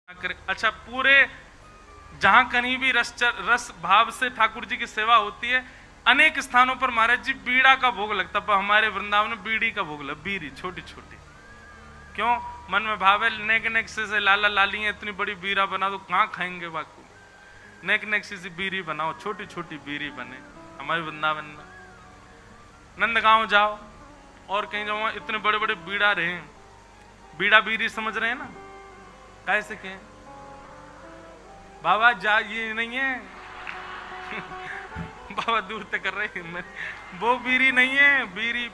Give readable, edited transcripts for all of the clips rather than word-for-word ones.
अच्छा, पूरे जहां कहीं भी रस भाव से ठाकुर जी की सेवा होती है, अनेक स्थानों पर महाराज जी बीड़ा का भोग लगता है। हमारे वृंदावन में बीड़ी का भोग लगता, बीड़ी छोटी छोटी। क्यों? मन में भाव है नेक नेक से लाला लाली है, इतनी बड़ी बीड़ा बना दो, कहाँ खाएंगे बाकू। नेक नेक सी बीड़ी बनाओ, छोटी छोटी बीड़ी बने। हमारे वृंदावन में नंदगांव जाओ और कहीं जाओ, इतने बड़े बड़े बीड़ा रहे। बीड़ा बीड़ी समझ रहे हैं ना, कैसे के बाबा जा ये नहीं है बाबा दूर तक कर रहे हैं, वो बीरी नहीं है, बीरी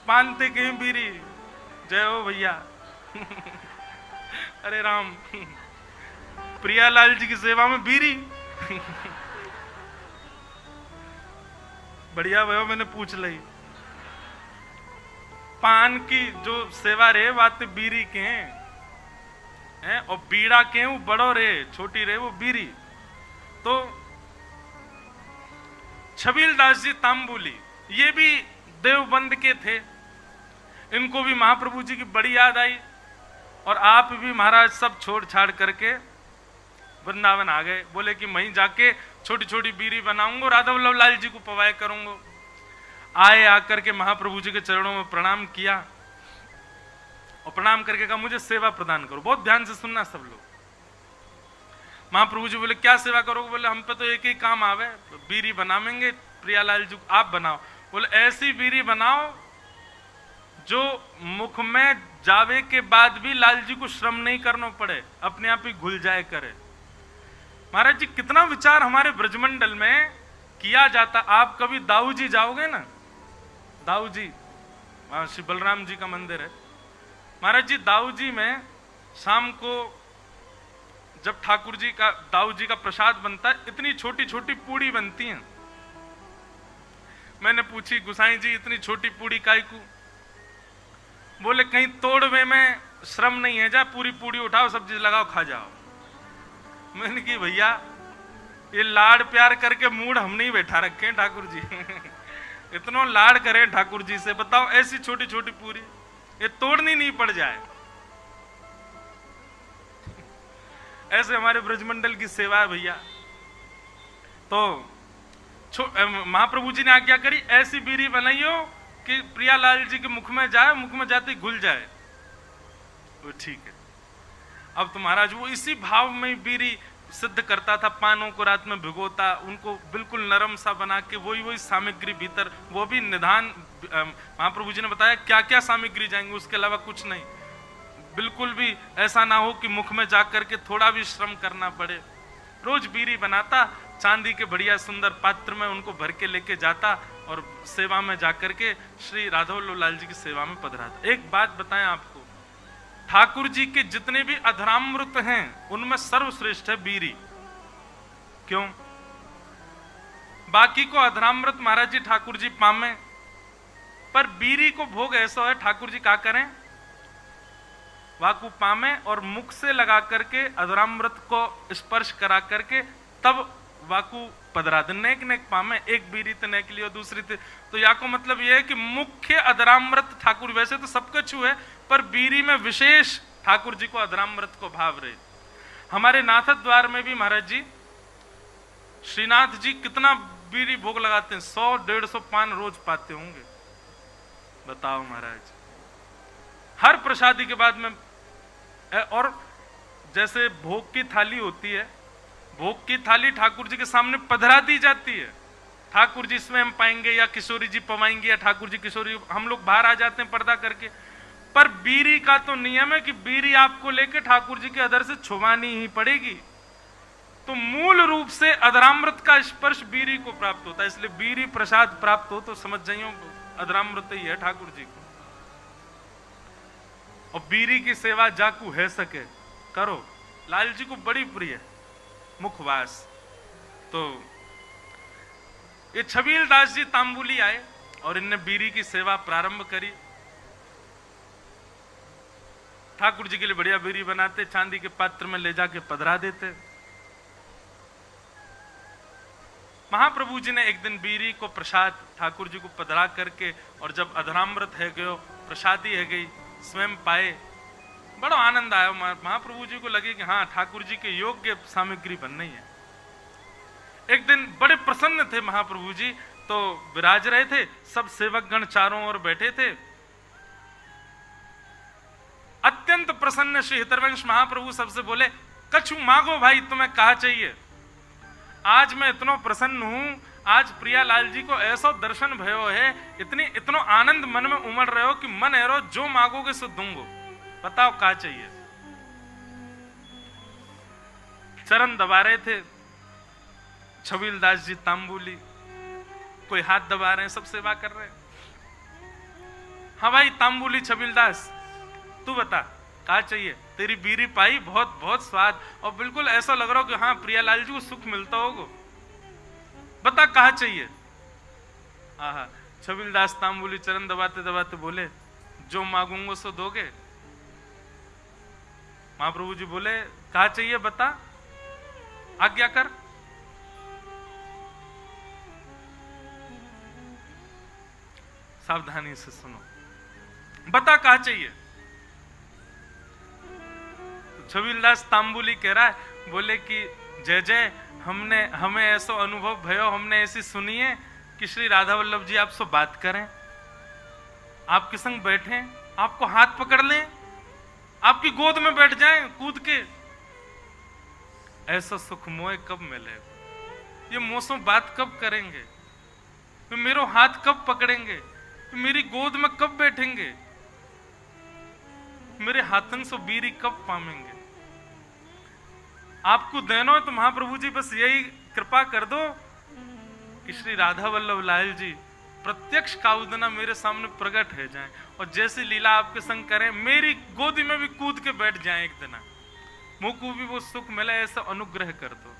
पानते कहीं बीरी। जय हो भैया अरे राम, प्रियालाल जी की सेवा में बीरी बढ़िया भैया, मैंने पूछ ली। पान की जो सेवा रे बात बीरी के हैं, और बीड़ा के वो बड़ो रे, छोटी रे वो बीरी। तो छबीलदास जी तांबुली ये भी देवबंद के थे, इनको भी महाप्रभु जी की बड़ी याद आई। और आप भी महाराज सब छोड़ छाड़ करके वृंदावन आ गए। बोले कि वहीं जाके छोटी छोटी बीड़ी बनाऊंगा, राधा वल्लभ लाल जी को पवाए करूंगा। आए, आकर के महाप्रभु जी के चरणों में प्रणाम किया और प्रणाम करके कहा मुझे सेवा प्रदान करो। बहुत ध्यान से सुनना सब लोग। महाप्रभु जी बोले क्या सेवा करोगे? बोले हम पे तो एक ही काम आवे, बीड़ी बनावेंगे, प्रियालाल जी आप बनाओ। बोले ऐसी बीड़ी बनाओ जो मुख में जावे के बाद भी लाल जी को श्रम नहीं करना पड़े, अपने आप ही घुल जाए करे। महाराज जी कितना विचार हमारे ब्रजमंडल में किया जाता। आप कभी दाऊ जी जाओगे ना, दाऊ जी वहां श्री बलराम जी का मंदिर है। महाराज जी दाऊ जी में शाम को जब ठाकुर जी का दाऊ जी का प्रसाद बनता है, इतनी छोटी छोटी पूड़ी बनती हैं। मैंने पूछी गुसाई जी इतनी छोटी पूड़ी काय को? बोले कहीं तोड़वे में श्रम नहीं है, जा पूरी पूड़ी उठाओ, सब्जी लगाओ, खा जाओ। मैंने की भैया ये लाड़ प्यार करके मूड हम नहीं बैठा रखे ठाकुर जी इतना लाड़ करें ठाकुर जी से, बताओ ऐसी छोटी छोटी पूरी ये तोड़नी नहीं पड़ जाए। ऐसे हमारे ब्रजमंडल की सेवा है भैया। तो महाप्रभु जी ने आज्ञा करी ऐसी बीड़ी बनाइयो कि प्रियालाल जी के मुख में जाए, मुख में जाते ही घुल जाए। वो ठीक है। अब तो महाराज वो इसी भाव में बीड़ी सिद्ध करता था, पानों को रात में भिगोता, उनको बिल्कुल नरम सा बना के वही सामग्री भीतर, वो भी निधान। महाप्रभु जी ने बताया क्या क्या सामग्री जाएंगे, उसके अलावा कुछ नहीं। बिल्कुल भी ऐसा ना हो कि मुख में जाकर के थोड़ा भी श्रम करना पड़े। रोज बीड़ी बनाता, चांदी के बढ़िया सुंदर पात्र में उनको भर के लेके जाता और सेवा में जाकर के श्री राधा वल्लभ लाल जी की सेवा में पधराता। एक बात बताएं आपको, ठाकुर जी के जितने भी अधरामृत हैं उनमें सर्वश्रेष्ठ है बीड़ी। क्यों? बाकी को अधरामृत महाराज जी ठाकुर जी पामे, पर बीड़ी को भोग ऐसा है ठाकुर जी क्या करें, वाकु पामे और मुख से लगा करके अधरामृत को स्पर्श करा करके तब वाकु पधरा दे। नेक नेक पामे, एक बीड़ी तो नेक लियो, दूसरी तो या को मतलब यह है कि मुख्य अधरामृत ठाकुर, वैसे तो सबका छू है पर बीड़ी में विशेष ठाकुर जी को अधरामृत को भाव रहे। हमारे नाथ द्वार में भी महाराज जी श्रीनाथ जी कितना बीड़ी भोग लगाते हैं, 100-150 पान रोज पाते होंगे। बताओ महाराज, हर प्रसादी के बाद में। और जैसे भोग की थाली होती है, भोग की थाली ठाकुर जी के सामने पधरा दी जाती है। ठाकुर जी स्वयं पाएंगे या किशोरी जी पवाएंगे या ठाकुर जी किशोरी, हम लोग बाहर आ जाते हैं पर्दा करके। पर बीड़ी का तो नियम है कि बीड़ी आपको लेके ठाकुर जी के अधर से छुवानी ही पड़ेगी। तो मूल रूप से अधरामृत का स्पर्श बीड़ी को प्राप्त होता है, इसलिए बीड़ी प्रसाद प्राप्त हो तो समझ जाइयो अधरामृत ही है ठाकुर जी को। और बीड़ी की सेवा जाकू है सके करो, लाल जी को बड़ी प्रिय है मुखवास। तो ये छबीलदास जी तांबुली आए और इनने बीड़ी की सेवा प्रारंभ करी। ठाकुर जी के लिए बढ़िया बीड़ी बनाते, चांदी के पात्र में ले जाके पधरा देते। महाप्रभु जी ने एक दिन बीड़ी को प्रसाद ठाकुर जी को पधरा करके, और जब अधरामृत है गयो, प्रसादी है गई, स्वयं पाए बड़ा आनंद आया। महाप्रभु जी को लगे कि हाँ, ठाकुर जी के योग्य सामग्री बननी है। एक दिन बड़े प्रसन्न थे महाप्रभु जी, तो विराज रहे थे, सब सेवकगण चारों ओर बैठे थे। अत्यंत प्रसन्न श्री हितरवंश महाप्रभु सबसे बोले, कछु मांगो भाई, तुम्हें कहा चाहिए। आज मैं इतना प्रसन्न हूं, आज प्रियालाल जी को ऐसा दर्शन भयो है, इतनो आनंद मन में उमड़ रहे हो कि मन एरो जो मांगोगे सो दूंगो, बताओ क्या चाहिए। चरण दबा रहे थे छबील दास जी तांबुली, कोई हाथ दबा रहे हैं, सब सेवा कर रहे हैं। हाँ भाई तांबुली छबील दास, तू बता क्या चाहिए। तेरी बीरी पाई, बहुत बहुत स्वाद, और बिल्कुल ऐसा लग रहा हो कि हाँ प्रियालाल जी को सुख मिलता होगा, बता कहा चाहिए। आहा, छबील दास तांबुली चरण दबाते दबाते बोले, जो मांगूंगा सो दोगे। महाप्रभु जी बोले, कहा चाहिए बता, आज्ञा कर। सावधानी से सुनो, बता कहा चाहिए। छबील दास तांबुली कह रहा है, बोले कि जय जय, हमें ऐसा अनुभव भयो, हमने ऐसी सुनी है कि श्री राधा वल्लभ जी आपसे बात करें, आपके संग बैठे, आपको हाथ पकड़ लें, आपकी गोद में बैठ जाएं कूद के। ऐसा सुख मोए कब मिले, ये मोसों बात कब करेंगे, वे मेरो हाथ कब पकड़ेंगे, मेरी गोद में कब बैठेंगे, मेरे हाथन से बीरी कब पामेंगे। आपको देना है तो महाप्रभु जी बस यही कृपा कर दो कि श्री राधा वल्लभ लाल जी प्रत्यक्ष काउदना मेरे सामने प्रकट हो जाएं, और जैसी लीला आपके संग करें, मेरी गोदी में भी कूद के बैठ जाएं एक दिन, मुझको भी वो सुख मिले, ऐसा अनुग्रह कर दो।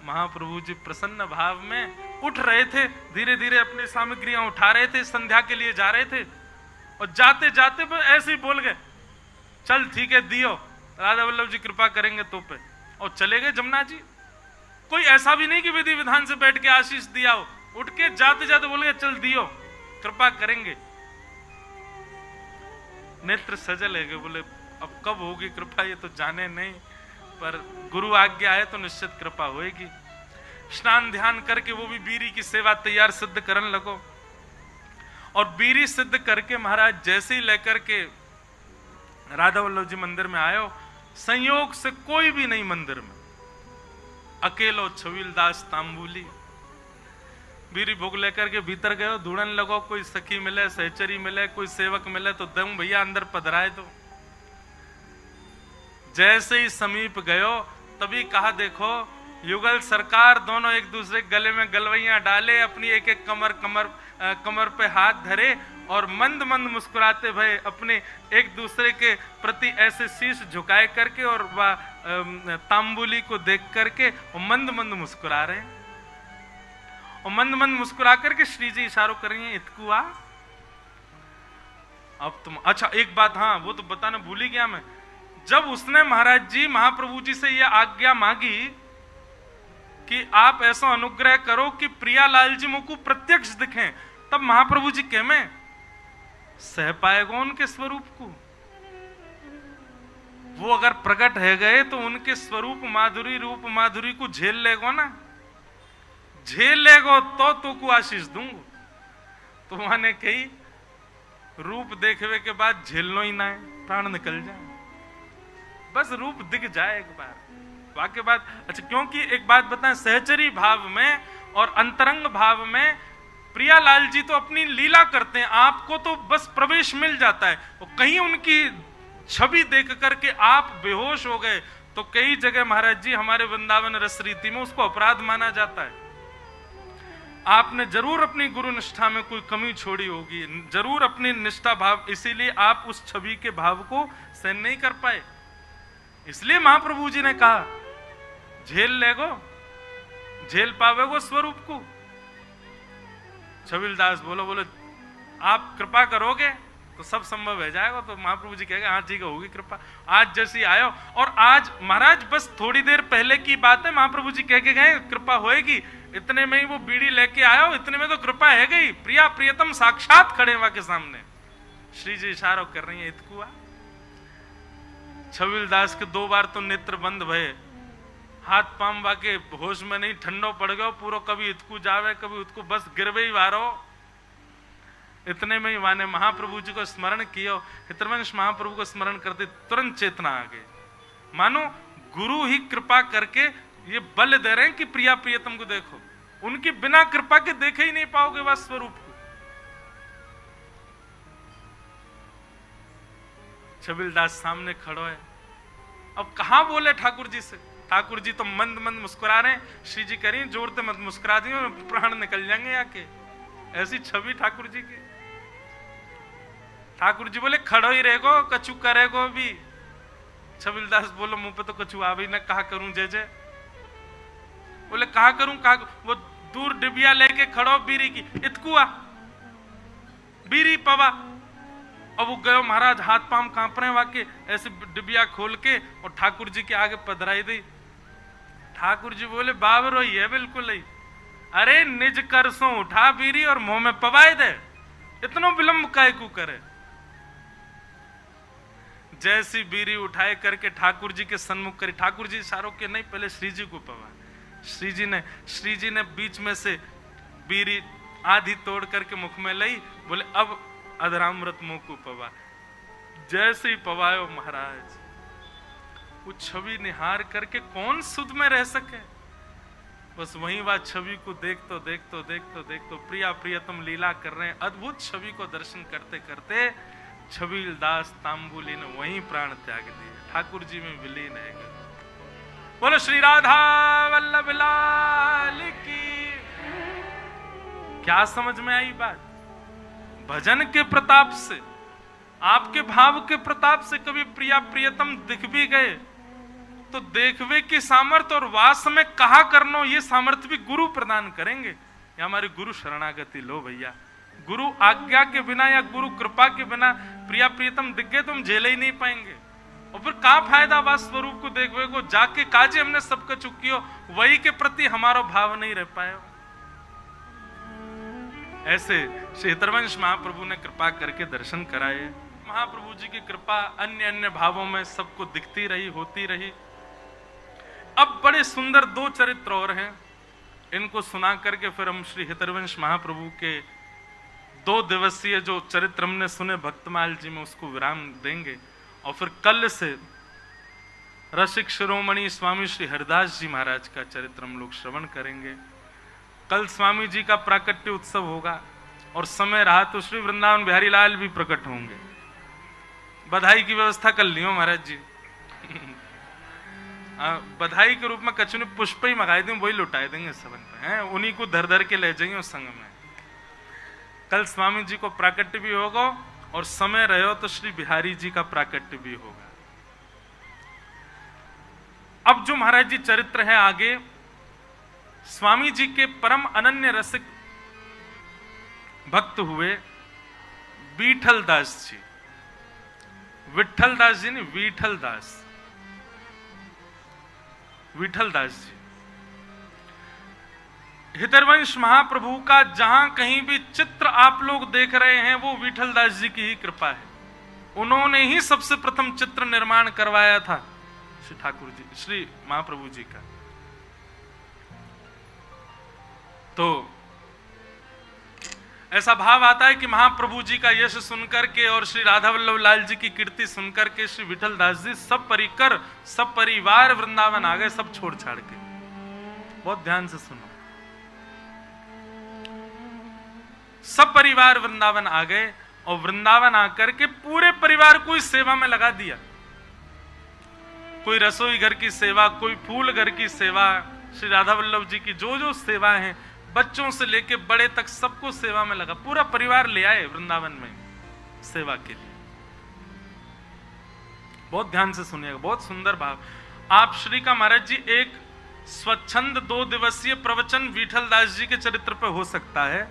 महाप्रभु जी प्रसन्न भाव में उठ रहे थे, धीरे धीरे अपनी सामग्रियां उठा रहे थे, संध्या के लिए जा रहे थे, और जाते जाते ऐसे ही बोल गए, चल ठीक है दियो, राधा वल्लभ जी कृपा करेंगे तो पे, और चले गए जमुना जी। कोई ऐसा भी नहीं कि विधि विधान से बैठ के आशीष दिया हो, उठ के जाते जाते बोल गए, चल दियो, कृपा करेंगे। नेत्र सजल है, बोले अब कब होगी कृपा ये तो जाने नहीं, पर गुरु आज्ञा है तो निश्चित कृपा होएगी। स्नान ध्यान करके वो भी बीरी की सेवा तैयार सिद्ध करने लगो, और बीरी सिद्ध करके महाराज जैसे ही लेकर के राधा वल्लभ जी मंदिर में आयो, संयोग से कोई भी नहीं मंदिर में, अकेलो छबील दास तांबुली बीरी भोग लेकर के भीतर गयो, ढूंढने लगो, कोई सखी मिले, सहचरी मिले, कोई सेवक मिले तो दम भैया अंदर पधराए दो। जैसे ही समीप गयो तभी कहा, देखो युगल सरकार दोनों एक दूसरे गले में गलवैया डाले, अपनी एक एक कमर पे हाथ धरे, और मंद मंद मुस्कुराते भय अपने एक दूसरे के प्रति ऐसे शीश झुकाए करके, और वह तांबुली को देख करके और मंद मंद मुस्कुरा रहे हैं, और मंद मंद मुस्कुरा करके श्री जी इशारों कर रही हैं, इतकुआ अब तुम। अच्छा एक बात, हाँ वो तो बताना भूल ही गया मैं, जब उसने महाराज जी महाप्रभु जी से यह आज्ञा मांगी कि आप ऐसा अनुग्रह करो कि प्रियालाल जी मुझको प्रत्यक्ष दिखें, तब महाप्रभु जी कह में सह पाएगा उनके स्वरूप को। वो अगर प्रकट है गए तो उनके स्वरूप माधुरी, रूप माधुरी को झेल लेगो ना, झेल लेगो तो को आशीष दूंगो। तो माने कही रूप देखने के बाद झेलनो ही ना है, प्राण निकल जाए, बस रूप दिख जाए एक बार, वाक्य बात। अच्छा क्योंकि एक बात बताएं, सहचरी भाव में और अंतरंग भाव में प्रियालाल जी तो अपनी लीला करते हैं, आपको तो बस प्रवेश मिल जाता है, और कहीं उनकी छवि देख करके आप बेहोश हो गए तो कई जगह महाराज जी हमारे वृंदावन रस रीति में उसको अपराध माना जाता है। आपने जरूर अपनी गुरु निष्ठा में कोई कमी छोड़ी होगी, जरूर अपनी निष्ठा भाव, इसीलिए आप उस छवि के भाव को सहन नहीं कर पाए। इसलिए महाप्रभु जी ने कहा झेल लेगो, झेल पावेगो स्वरूप को। छबील दास बोलो आप कृपा करोगे तो सब संभव हो जाएगा। तो महाप्रभु जी कहेगा हाँ ठीक है, होगी कृपा। आज जैसी आयो, और आज महाराज बस थोड़ी देर पहले की बात है, महाप्रभु जी कह के गए कृपा होएगी, इतने में ही वो बीड़ी लेके आयो, इतने में तो कृपा है गई। प्रिया प्रियतम साक्षात खड़े वहां के सामने, श्री जी इशारा कर रही है, इतकुआ छबीलदास के 2 बार तो नेत्र बंद भये, हाथ पाम वाके होश में नहीं, ठंडो पड़ गयो पूरो, कभी इतकू जावे कभी उतकू, बस गिरवे ही वारो। इतने में ही माने महाप्रभु जी को स्मरण कियो। हितवंश महाप्रभु को स्मरण करते तुरंत चेतना आ गई। मानो गुरु ही कृपा करके ये बल दे रहे हैं कि प्रिया प्रियतम को देखो, उनकी बिना कृपा के देखे ही नहीं पाओगे वह स्वरूप को। छबीलदास सामने खड़ो है, अब कहां बोले ठाकुर जी से। ठाकुर जी तो मंद मंद मुस्कुरा रहे हैं। श्री जी कह रही हैं जोर से मत मुस्कुरा दी, प्राण निकल जाएंगे आके। ऐसी छवि ठाकुर जी की। ठाकुर जी बोले खड़ो ही रहेगो, कछु करेगो भी। छबीलदास बोलो मुंह पे तो कछु आ भी ना, कहा करूं जय जय। बोले कहा करूं कहा। वो दूर डिबिया लेके खड़ो बीरी की, इतकुआ बीरी पवा। अब वो गयो महाराज, हाथ पांव कांप रहे वाके, ऐसे डिबिया खोल के और ठाकुर जी के आगे पधराई दी। ठाकुर जी बोले बाबरो ही है बिल्कुल ही। अरे निज करसों उठा बीरी और मुंह में पवाए दे, इतना विलंब काय को करे। जैसी बीरी उठाए करके ठाकुर जी के सन्मुख करी। ठाकुर जी इशारों के नहीं, पहले श्री जी को पवा। श्री जी ने बीच में से बीरी आधी तोड़ करके मुख में लाई। बोले अब अधरामृत मुंह को पवा। जैसे ही पवायो महाराज, वो छवि निहार करके कौन सुध में रह सके। बस वहीं वह छवि को देखतो प्रिया प्रियतम लीला कर रहे हैं। अद्भुत छवि को दर्शन करते करते छबीलदास तांबुली ने वहीं प्राण त्याग दिए, ठाकुर जी में विलीन है। बोलो श्री राधा वल्लभ लाल की। क्या समझ में आई बात? भजन के प्रताप से, आपके भाव के प्रताप से कभी प्रिया प्रियतम दिख भी गए तो देखवे की सामर्थ्य और वास में कहा करनो, ये सामर्थ्य भी गुरु प्रदान करेंगे। या हमारी गुरु शरणागति लो भैया। गुरु आज्ञा के बिना या गुरु कृपा के बिना प्रिया प्रियतम दिख गए तो हम झेले ही नहीं पाएंगे। और फिर क्या फायदा वास स्वरूप को देखवे को, जाके काजे हमने सबका चुकियो, वही के प्रति हमारा भाव नहीं रह पाए। ऐसे श्री हितवंश महाप्रभु ने कृपा करके दर्शन कराए। महाप्रभु जी की कृपा अन्य अन्य भावों में सबको दिखती रही, होती रही। अब बड़े सुंदर 2 चरित्र और हैं, इनको सुना करके फिर हम श्री हितवंश महाप्रभु के 2 दिवसीय जो चरित्र हमने सुने भक्तमाल जी में, उसको विराम देंगे। और फिर कल से रसिक शिरोमणि स्वामी श्री हरिदास जी महाराज का चरित्र हम लोग श्रवण करेंगे। कल स्वामी जी का प्राकट्य उत्सव होगा और समय रहा तो श्री वृंदावन बिहारी लाल भी प्रकट होंगे। बधाई की व्यवस्था कर लियो महाराज जी। बधाई के रूप में कछु ने पुष्प ही मंगाए दें, वही लुटाए देंगे सबन पे हैं, उन्हीं को धर धर के ले जाएंगे उस संग में। कल स्वामी जी को प्राकट्य भी होगा और समय रहो तो श्री बिहारी जी का प्राकट्य भी होगा। अब जो महाराज जी चरित्र है आगे, स्वामी जी के परम अनन्य रसिक भक्त हुए विठल दास जी। विठल दास जी नहीं, विठल दास जी। हितवंश महाप्रभु का जहां कहीं भी चित्र आप लोग देख रहे हैं वो विठल दास जी की ही कृपा है। उन्होंने ही सबसे प्रथम चित्र निर्माण करवाया था श्री ठाकुर जी, श्री महाप्रभु जी का। तो ऐसा भाव आता है कि महाप्रभु जी का यश सुनकर के और श्री राधा वल्लभ लाल जी की कीर्ति सुनकर के श्री विठल दास जी सब परिकर सब परिवार वृंदावन आ गए, सब छोड़ छाड़ के। बहुत ध्यान से सुनो, सब परिवार वृंदावन आ गए और वृंदावन आकर के पूरे परिवार को इस सेवा में लगा दिया। कोई रसोई घर की सेवा, कोई फूल घर की सेवा, श्री राधा वल्लभ जी की जो जो सेवा है, बच्चों से लेके बड़े तक सबको सेवा में लगा। पूरा परिवार ले आए वृंदावन में सेवा के लिए। बहुत ध्यान से सुनिएगा, बहुत सुंदर भाव। आप श्री का महाराज जी एक स्वच्छंद 2 दिवसीय प्रवचन विठल दास जी के चरित्र पर हो सकता है।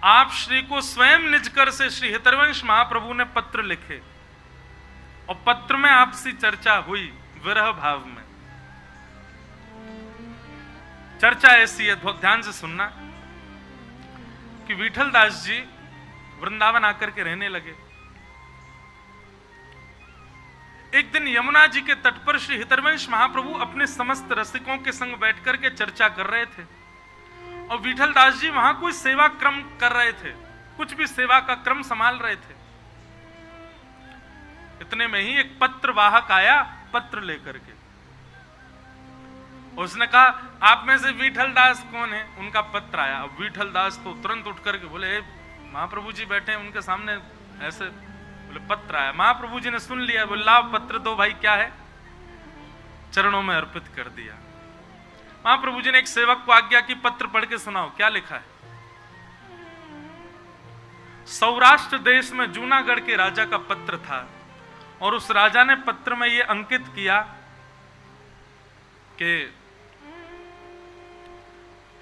आप श्री को स्वयं निजकर से श्री हितवंश महाप्रभु ने पत्र लिखे और पत्र में आपसी चर्चा हुई विरह भाव में। चर्चा ऐसी है, बहुत ध्यान से सुनना, कि विठल दास जी वृंदावन आकर के रहने लगे। एक दिन यमुना जी के तट पर श्री हितरवंश महाप्रभु अपने समस्त रसिकों के संग बैठ करके चर्चा कर रहे थे और विठल दास जी वहां कोई सेवा क्रम कर रहे थे, कुछ भी सेवा का क्रम संभाल रहे थे। इतने में ही एक पत्र वाहक आया पत्र लेकर के। उसने कहा आप में से विठल दास कौन है? उनका पत्र आया। अब विठल दास तो तुरंत उठ करके बोले महाप्रभु जी बैठे हैं उनके सामने, ऐसे बोले पत्र आया। महाप्रभु जी ने सुन लिया, बोले लाओ पत्र दो भाई, क्या है? चरणों में अर्पित कर दिया। महाप्रभु जी ने एक सेवक को आज्ञा की पत्र पढ़ के सुनाओ, क्या लिखा है? सौराष्ट्र देश में जूनागढ़ के राजा का पत्र था और उस राजा ने पत्र में यह अंकित किया कि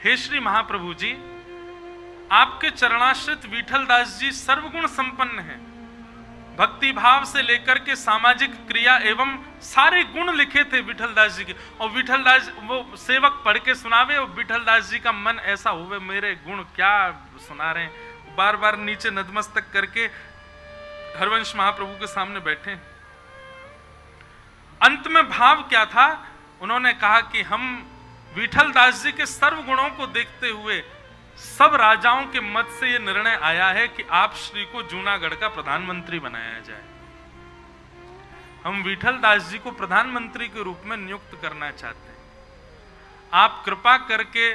हे श्री महाप्रभु जी, आपके चरणाश्रित विठल दास जी सर्वगुण संपन्न हैं। भक्ति भाव से लेकर के सामाजिक क्रिया एवं सारे गुण लिखे थे विठल दास जी के। और विठल दास वो सेवक पढ़ के सुनावे और विठल दास जी का मन ऐसा हुए, मेरे गुण क्या सुना रहे हैं। बार बार नीचे नतमस्तक करके हरवंश महाप्रभु के सामने बैठे। अंत में भाव क्या था? उन्होंने कहा कि हम विठल दास जी के सर्व गुणों को देखते हुए सब राजाओं के मत से यह निर्णय आया है कि आप श्री को जूनागढ़ का प्रधानमंत्री बनाया जाए। हम विठल दास जी को प्रधानमंत्री के रूप में नियुक्त करना चाहते हैं। आप कृपा करके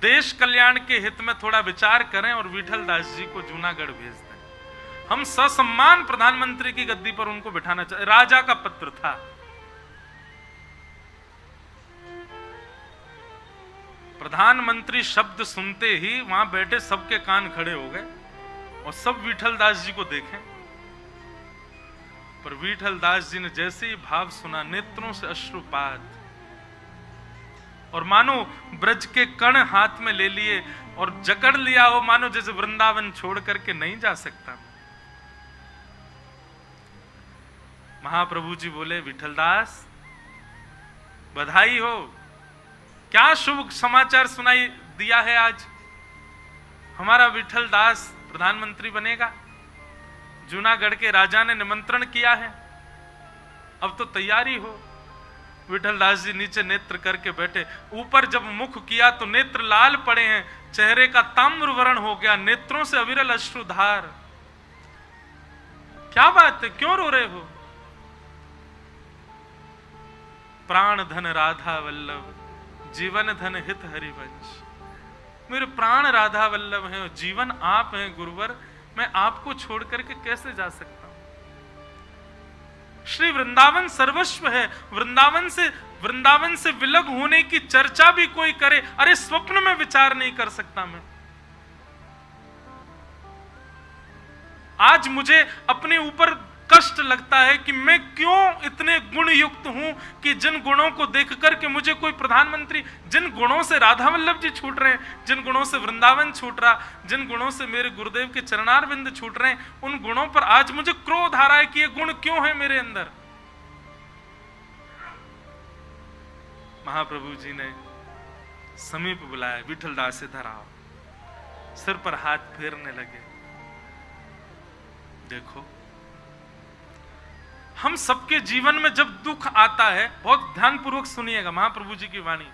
देश कल्याण के हित में थोड़ा विचार करें और विठल दास जी को जूनागढ़ भेज दें। हम ससम्मान प्रधानमंत्री की गद्दी पर उनको बिठाना चाहते। राजा का पत्र था। प्रधानमंत्री शब्द सुनते ही वहां बैठे सबके कान खड़े हो गए और सब विठल दास जी को देखें। पर विठल दास जी ने जैसे ही भाव सुना, नेत्रों से अश्रुपात, और मानो ब्रज के कण हाथ में ले लिए और जकड़ लिया हो, मानो जैसे वृंदावन छोड़ करके नहीं जा सकता। महाप्रभु जी बोले विठल दास बधाई हो, क्या शुभ समाचार सुनाई दिया है आज। हमारा विठल दास प्रधानमंत्री बनेगा। जूनागढ़ के राजा ने निमंत्रण किया है, अब तो तैयारी हो। विठल दास जी नीचे नेत्र करके बैठे। ऊपर जब मुख किया तो नेत्र लाल पड़े हैं, चेहरे का ताम्र वर्ण हो गया, नेत्रों से अविरल अश्रुधार। क्या बात है, क्यों रो रहे हो? प्राण धन राधा वल्लभ, जीवन धन हित हरिवंश। मेरे प्राण राधा वल्लभ हैं और जीवन आप हैं गुरुवर, मैं आपको छोड़ करके कैसे जा सकता हूं? श्री वृंदावन सर्वस्व है। वृंदावन से विलग होने की चर्चा भी कोई करे, अरे स्वप्न में विचार नहीं कर सकता मैं। आज मुझे अपने ऊपर कष्ट लगता है कि मैं क्यों इतने गुण युक्त हूं कि जिन गुणों को देख करके मुझे कोई प्रधानमंत्री, जिन गुणों से राधा वल्लभ जी छूट रहे हैं, जिन गुणों से वृंदावन छूट रहा, जिन गुणों से मेरे गुरुदेव के चरणारविंद छूट रहे हैं, उन गुणों पर आज मुझे क्रोध आ रहा है कि ये गुण क्यों है मेरे अंदर। महाप्रभु जी ने समीप बुलाया, विठल दास इधर आओ। सिर पर हाथ फेरने लगे। देखो, हम सबके जीवन में जब दुख आता है, बहुत ध्यानपूर्वक सुनिएगा महाप्रभु जी की वाणी,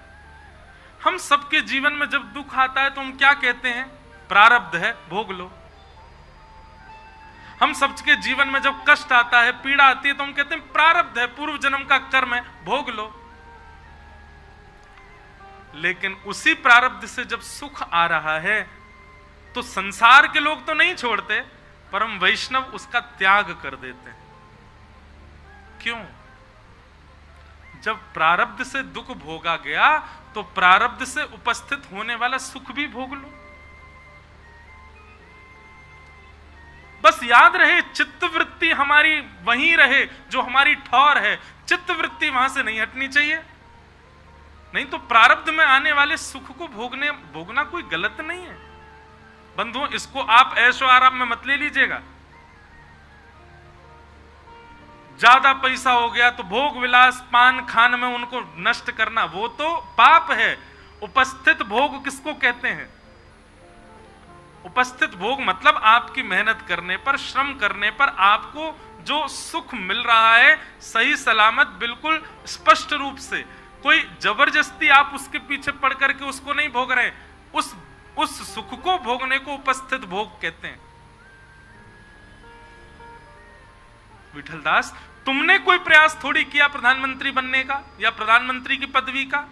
हम सबके जीवन में जब दुख आता है तो हम क्या कहते हैं? प्रारब्ध है, भोग लो। हम सबके जीवन में जब कष्ट आता है, पीड़ा आती है, तो हम कहते हैं प्रारब्ध है, पूर्व जन्म का कर्म है, भोग लो। लेकिन उसी प्रारब्ध से जब सुख आ रहा है तो संसार के लोग तो नहीं छोड़ते, परम वैष्णव उसका त्याग कर देते हैं। क्यों? जब प्रारब्ध से दुख भोगा गया तो प्रारब्ध से उपस्थित होने वाला सुख भी भोग लो। बस याद रहे, चित्तवृत्ति हमारी वहीं रहे जो हमारी ठौर है। चित्तवृत्ति वहां से नहीं हटनी चाहिए। नहीं तो प्रारब्ध में आने वाले सुख को भोगना कोई गलत नहीं है। बंधुओं, इसको आप ऐशो आराम में मत ले लीजिएगा। ज्यादा पैसा हो गया तो भोग विलास पान खान में उनको नष्ट करना, वो तो पाप है। उपस्थित भोग किसको कहते हैं? उपस्थित भोग मतलब आपकी मेहनत करने पर, श्रम करने पर आपको जो सुख मिल रहा है सही सलामत, बिल्कुल स्पष्ट रूप से, कोई जबरदस्ती आप उसके पीछे पड़ करके उसको नहीं भोग रहे, उस सुख को भोगने को उपस्थित भोग कहते हैं। विठलदास, तुमने कोई प्रयास थोड़ी किया प्रधानमंत्री बनने का या प्रधानमंत्री की पदवी का,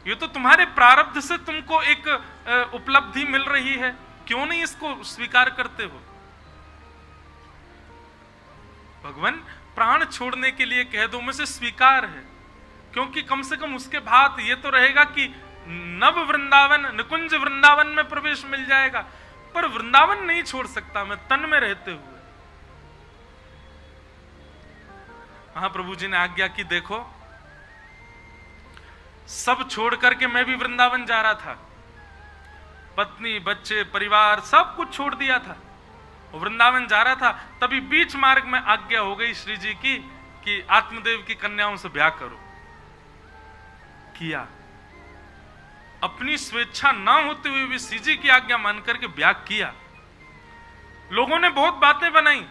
ये तो तुम्हारे प्रारब्ध से तुमको एक उपलब्धि मिल रही है, क्यों नहीं इसको स्वीकार करते हो? भगवान, प्राण छोड़ने के लिए कह दो, मुझे स्वीकार है, क्योंकि कम से कम उसके बाद ये तो रहेगा कि नव वृंदावन, निकुंज वृंदावन में प्रवेश मिल जाएगा, पर वृंदावन नहीं छोड़ सकता मैं तन में रहते हुए। महाप्रभु जी ने आज्ञा की, देखो सब छोड़ करके मैं भी वृंदावन जा रहा था, पत्नी बच्चे परिवार सब कुछ छोड़ दिया था, वृंदावन जा रहा था, तभी बीच मार्ग में आज्ञा हो गई श्री जी की कि आत्मदेव की कन्याओं से ब्याह करो। किया, अपनी स्वेच्छा ना होते हुए भी श्री जी की आज्ञा मान करके ब्याह किया। लोगों ने बहुत बातें बनाई,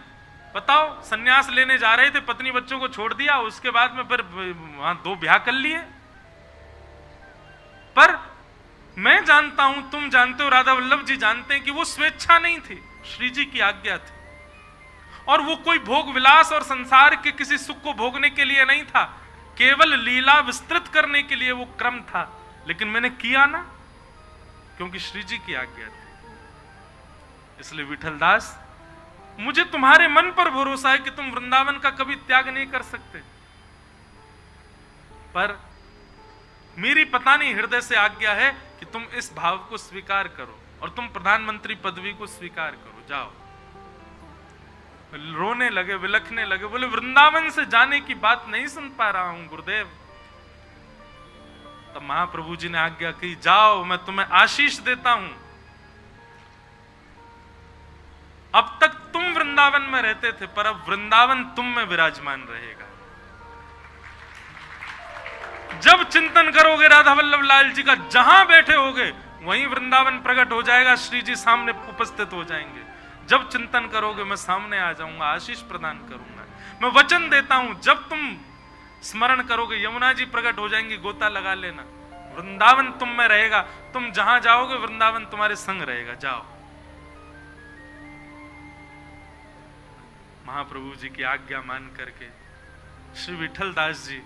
बताओ सन्यास लेने जा रहे थे, पत्नी बच्चों को छोड़ दिया, उसके बाद में फिर वहां 2 ब्याह कर लिए। पर मैं जानता हूं, तुम जानते हो, राधा वल्लभ जी जानते हैं कि वो स्वेच्छा नहीं थी, श्री जी की आज्ञा थी, और वो कोई भोग विलास और संसार के किसी सुख को भोगने के लिए नहीं था, केवल लीला विस्तृत करने के लिए वो क्रम था। लेकिन मैंने किया ना, क्योंकि श्री जी की आज्ञा थी। इसलिए विठलदास, मुझे तुम्हारे मन पर भरोसा है कि तुम वृंदावन का कभी त्याग नहीं कर सकते, पर मेरी पता नहीं हृदय से आज्ञा है कि तुम इस भाव को स्वीकार करो और तुम प्रधानमंत्री पदवी को स्वीकार करो, जाओ। रोने लगे, विलखने लगे, बोले वृंदावन से जाने की बात नहीं सुन पा रहा हूं गुरुदेव। तब महाप्रभु जी ने आज्ञा की, जाओ मैं तुम्हें आशीष देता हूं, अब तक तुम वृंदावन में रहते थे, पर अब वृंदावन तुम में विराजमान रहेगा। जब चिंतन करोगे राधा वल्लभ लाल जी का, जहां बैठे होगे वहीं वृंदावन प्रकट हो जाएगा, श्री जी सामने उपस्थित हो जाएंगे। जब चिंतन करोगे मैं सामने आ जाऊंगा, आशीष प्रदान करूंगा। मैं वचन देता हूं, जब तुम स्मरण करोगे यमुना जी प्रकट हो जाएंगी, गोता लगा लेना, वृंदावन तुम में रहेगा, तुम जहां जाओगे वृंदावन तुम्हारे संग रहेगा, जाओ। महाप्रभु जी की आज्ञा मान करके श्री विठलदास जी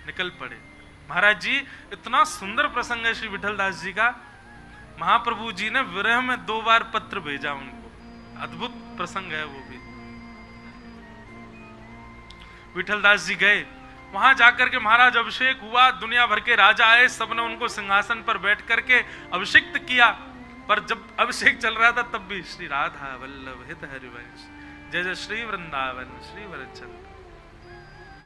निकल पड़े। महाराज जी, इतना सुंदर प्रसंग है श्री विठलदास जी का, महाप्रभु जी ने विरह में 2 बार पत्र भेजा उनको, अद्भुत प्रसंग है वो भी। विठलदास जी गए, वहां जाकर के महाराज अभिषेक हुआ, दुनिया भर के राजा आए, सबने उनको सिंहासन पर बैठ करके अभिषिक्त किया। पर जब अभिषेक चल रहा था तब भी श्री राधा वल्लभ हित हरिवंश, जय जय श्री वृंदावन श्री वरचंद्र